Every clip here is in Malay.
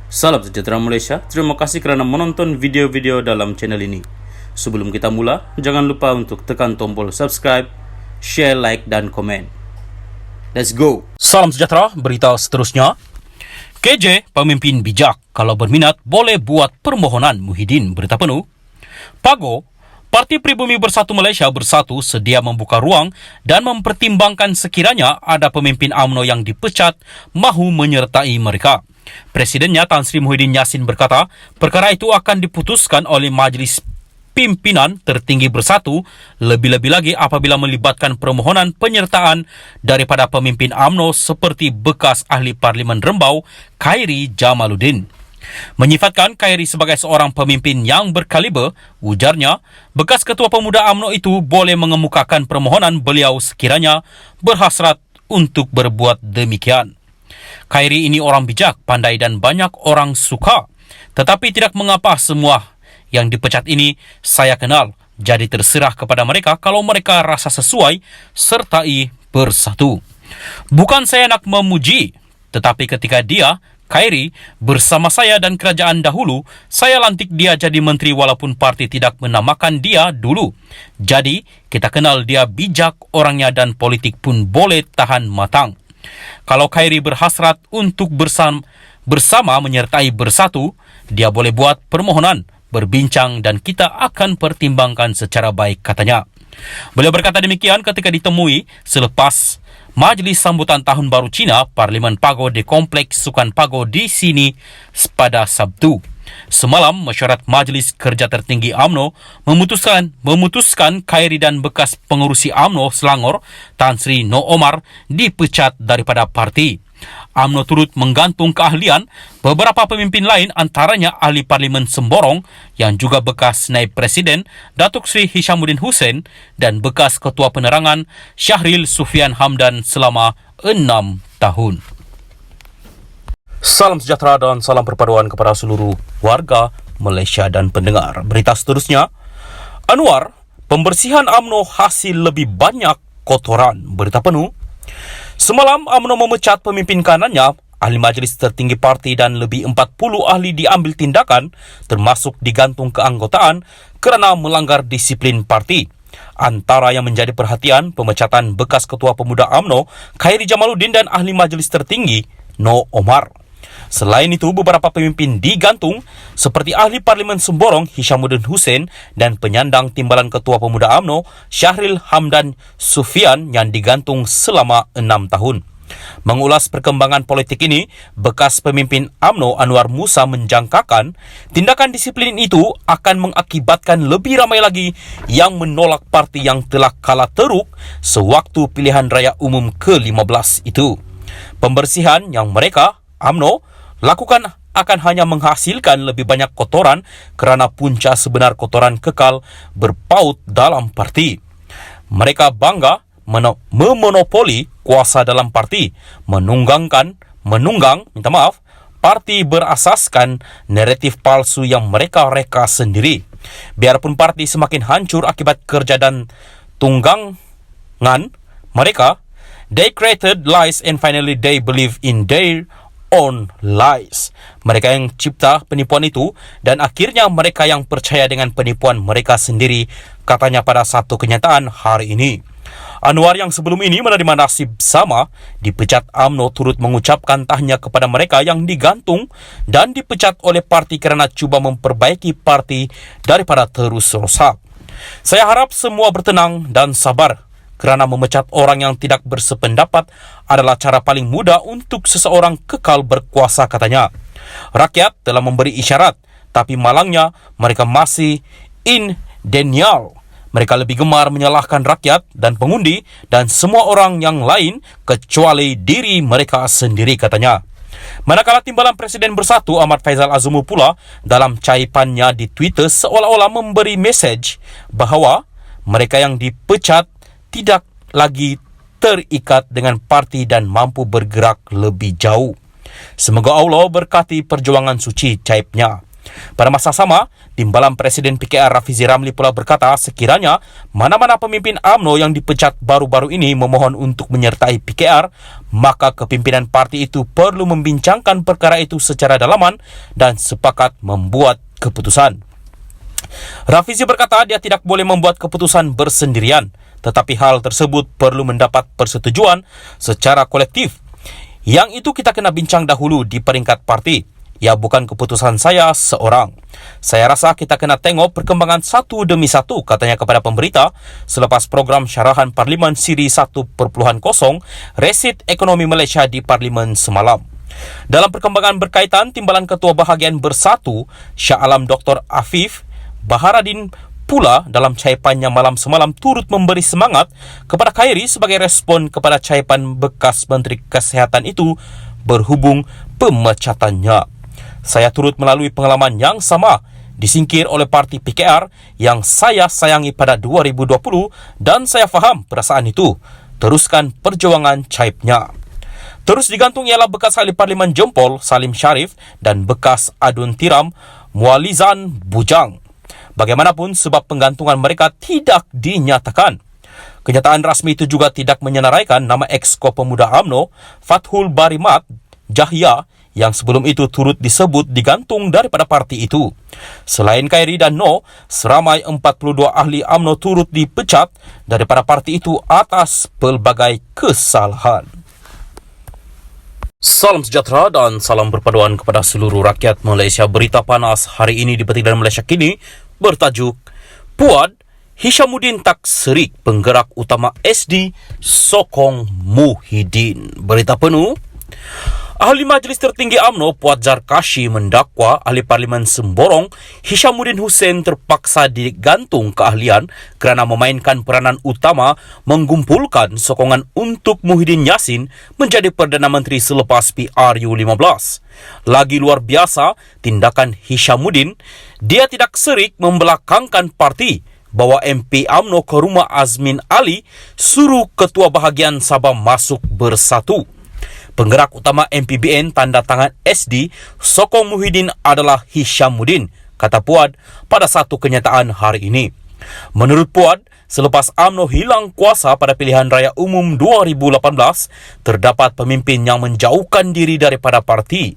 Salam sejahtera Malaysia, terima kasih kerana menonton video-video dalam channel ini. Sebelum kita mula, jangan lupa untuk tekan tombol subscribe, share, like dan komen. Let's go! Salam sejahtera, berita seterusnya. KJ, pemimpin bijak, kalau berminat boleh buat permohonan. Muhyiddin, berita penuh. Pago, Parti Pribumi Bersatu Malaysia Bersatu sedia membuka ruang dan mempertimbangkan sekiranya ada pemimpin UMNO yang dipecat mahu menyertai mereka. Presidennya Tan Sri Muhyiddin Yassin berkata, perkara itu akan diputuskan oleh Majlis Pimpinan Tertinggi Bersatu, lebih-lebih lagi apabila melibatkan permohonan penyertaan daripada pemimpin UMNO seperti bekas ahli Parlimen Rembau, Khairi Jamaluddin. Menyifatkan Khairi sebagai seorang pemimpin yang berkaliber, ujarnya, bekas Ketua Pemuda UMNO itu boleh mengemukakan permohonan beliau sekiranya berhasrat untuk berbuat demikian. Khairi ini orang bijak, pandai dan banyak orang suka. Tetapi tidak mengapa semua yang dipecat ini saya kenal. Jadi terserah kepada mereka kalau mereka rasa sesuai sertai bersatu. Bukan saya nak memuji, tetapi ketika dia, Khairi, bersama saya dan kerajaan dahulu, saya lantik dia jadi menteri walaupun parti tidak menamakan dia dulu. Jadi, kita kenal dia bijak orangnya dan politik pun boleh tahan matang. Kalau Khairi berhasrat untuk bersama menyertai bersatu, dia boleh buat permohonan, berbincang dan kita akan pertimbangkan secara baik, katanya. Beliau berkata demikian ketika ditemui selepas Majlis Sambutan Tahun Baru Cina Parlimen Pago di Kompleks Sukan Pago di sini pada Sabtu. Semalam, mesyuarat Majlis Kerja Tertinggi UMNO memutuskan Khairi dan bekas pengerusi UMNO Selangor, Tan Sri No Omar, dipecat daripada parti. UMNO turut menggantung keahlian beberapa pemimpin lain, antaranya ahli Parlimen Semborong yang juga bekas Naib Presiden Datuk Sri Hishamuddin Hussein dan bekas Ketua Penerangan Syahril Sufian Hamdan selama 6 tahun. Salam sejahtera dan salam perpaduan kepada seluruh warga Malaysia dan pendengar. Berita seterusnya, Anwar, pembersihan UMNO hasil lebih banyak kotoran. Berita penuh. Semalam UMNO memecat pemimpin kanannya, ahli Majlis Tertinggi Parti dan lebih 40 ahli diambil tindakan termasuk digantung keanggotaan kerana melanggar disiplin parti. Antara yang menjadi perhatian pemecatan bekas Ketua Pemuda UMNO Khairi Jamaluddin dan ahli Majlis Tertinggi No Omar. Selain itu, beberapa pemimpin digantung seperti ahli Parlimen Semborong Hishamuddin Hussein dan penyandang timbalan Ketua Pemuda UMNO Syahril Hamdan Sufian yang digantung selama 6 tahun. Mengulas perkembangan politik ini, bekas pemimpin UMNO Anwar Musa menjangkakan tindakan disiplin itu akan mengakibatkan lebih ramai lagi yang menolak parti yang telah kalah teruk sewaktu pilihan raya umum ke-15 itu. Pembersihan yang mereka, UMNO, lakukan akan hanya menghasilkan lebih banyak kotoran kerana punca sebenar kotoran kekal berpaut dalam parti. Mereka bangga memonopoli kuasa dalam parti, menunggang parti berasaskan naratif palsu yang mereka reka sendiri. Biarpun parti semakin hancur akibat kerja dan tunggangan mereka, they created lies and finally they believe in their own lies. Mereka yang cipta penipuan itu dan akhirnya mereka yang percaya dengan penipuan mereka sendiri, katanya pada satu kenyataan hari ini. Anwar yang sebelum ini menerima nasib sama dipecat UMNO turut mengucapkan tahniah kepada mereka yang digantung dan dipecat oleh parti kerana cuba memperbaiki parti daripada terus rosak. Saya harap semua bertenang dan sabar kerana memecat orang yang tidak bersependapat adalah cara paling mudah untuk seseorang kekal berkuasa, katanya. Rakyat telah memberi isyarat, tapi malangnya mereka masih in denial. Mereka lebih gemar menyalahkan rakyat dan pengundi dan semua orang yang lain kecuali diri mereka sendiri, katanya. Manakala timbalan Presiden Bersatu Ahmad Faizal Azumu pula dalam caipannya di Twitter seolah-olah memberi mesej bahawa mereka yang dipecat tidak lagi terikat dengan parti dan mampu bergerak lebih jauh. Semoga Allah berkati perjuangan suci, caipnya. Pada masa sama, Timbalan Presiden PKR Rafizi Ramli pula berkata sekiranya mana-mana pemimpin UMNO yang dipecat baru-baru ini memohon untuk menyertai PKR, maka kepimpinan parti itu perlu membincangkan perkara itu secara dalaman dan sepakat membuat keputusan. Rafizi berkata dia tidak boleh membuat keputusan bersendirian, tetapi hal tersebut perlu mendapat persetujuan secara kolektif. Yang itu kita kena bincang dahulu di peringkat parti. Ya, bukan keputusan saya seorang. Saya rasa kita kena tengok perkembangan satu demi satu, katanya kepada pemberita selepas program syarahan Parlimen Siri 1.0 Resit Ekonomi Malaysia di Parlimen semalam. Dalam perkembangan berkaitan, Timbalan Ketua Bahagian Bersatu Shah Alam Dr. Afif Baharadin pula dalam caipannya malam semalam turut memberi semangat kepada Khairi sebagai respon kepada caipan bekas Menteri Kesihatan itu berhubung pemecatannya. Saya turut melalui pengalaman yang sama, disingkir oleh parti PKR yang saya sayangi pada 2020 dan saya faham perasaan itu. Teruskan perjuangan caipnya. Terus digantung ialah bekas ahli Parlimen Jempol Salim Sharif dan bekas Adun Tiram Mualizan Bujang. Bagaimanapun sebab penggantungan mereka tidak dinyatakan. Kenyataan rasmi itu juga tidak menyenaraikan nama Exco Pemuda UMNO Fathul Barimat Jahya yang sebelum itu turut disebut digantung daripada parti itu. Selain Khairi dan No, seramai 42 ahli UMNO turut dipecat daripada parti itu atas pelbagai kesalahan. Salam sejahtera dan salam berpaduan kepada seluruh rakyat Malaysia. Berita panas hari ini di Petikan Malaysia Kini bertajuk Puad Hishamuddin tak serik penggerak utama SD sokong Muhyiddin. Berita penuh. Ahli Majlis Tertinggi UMNO Puad Zarkashi mendakwa ahli Parlimen Semborong Hishamuddin Hussein terpaksa digantung keahlian kerana memainkan peranan utama mengumpulkan sokongan untuk Muhyiddin Yassin menjadi Perdana Menteri selepas PRU 15. Lagi luar biasa tindakan Hishamuddin, dia tidak serik membelakangkan parti, bawa MP UMNO ke rumah Azmin Ali, suruh Ketua Bahagian Sabah masuk bersatu. Penggerak utama MPBN tanda tangan SD sokong Muhyiddin adalah Hishamuddin, kata Puad pada satu kenyataan hari ini. Menurut Puad, selepas UMNO hilang kuasa pada pilihan raya umum 2018, terdapat pemimpin yang menjauhkan diri daripada parti.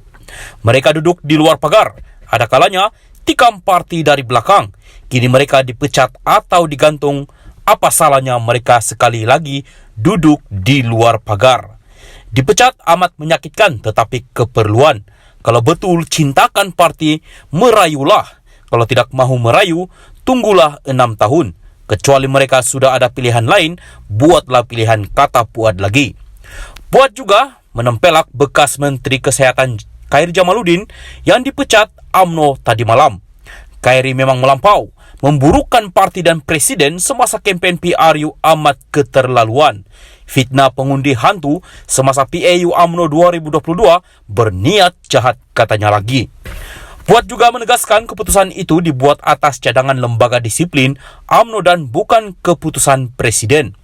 Mereka duduk di luar pagar, ada kalanya tikam parti dari belakang. Kini mereka dipecat atau digantung. Apa salahnya mereka sekali lagi duduk di luar pagar? Dipecat amat menyakitkan tetapi keperluan. Kalau betul cintakan parti, merayulah. Kalau tidak mahu merayu, tunggulah 6 tahun. Kecuali mereka sudah ada pilihan lain, buatlah pilihan, kata Puad lagi. Puad juga menempelak bekas Menteri Kesihatan Khairi Jamaluddin yang dipecat UMNO tadi malam. Khairi memang melampau, memburukkan parti dan presiden semasa kempen PRU amat keterlaluan. Fitnah pengundi hantu semasa PAU UMNO 2022 berniat jahat, katanya lagi. Puad juga menegaskan keputusan itu dibuat atas cadangan lembaga disiplin UMNO dan bukan keputusan presiden.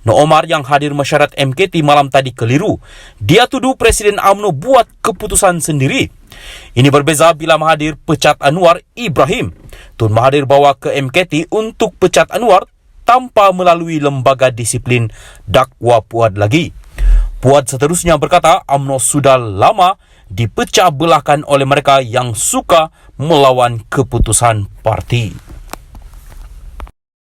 No Omar yang hadir mesyuarat MKT malam tadi keliru. Dia tuduh Presiden UMNO buat keputusan sendiri. Ini berbeza bila Mahathir pecat Anwar Ibrahim. Tun Mahathir bawa ke MKT untuk pecat Anwar tanpa melalui lembaga disiplin, dakwa Puad lagi. Puad seterusnya berkata UMNO sudah lama dipecah belahkan oleh mereka yang suka melawan keputusan parti.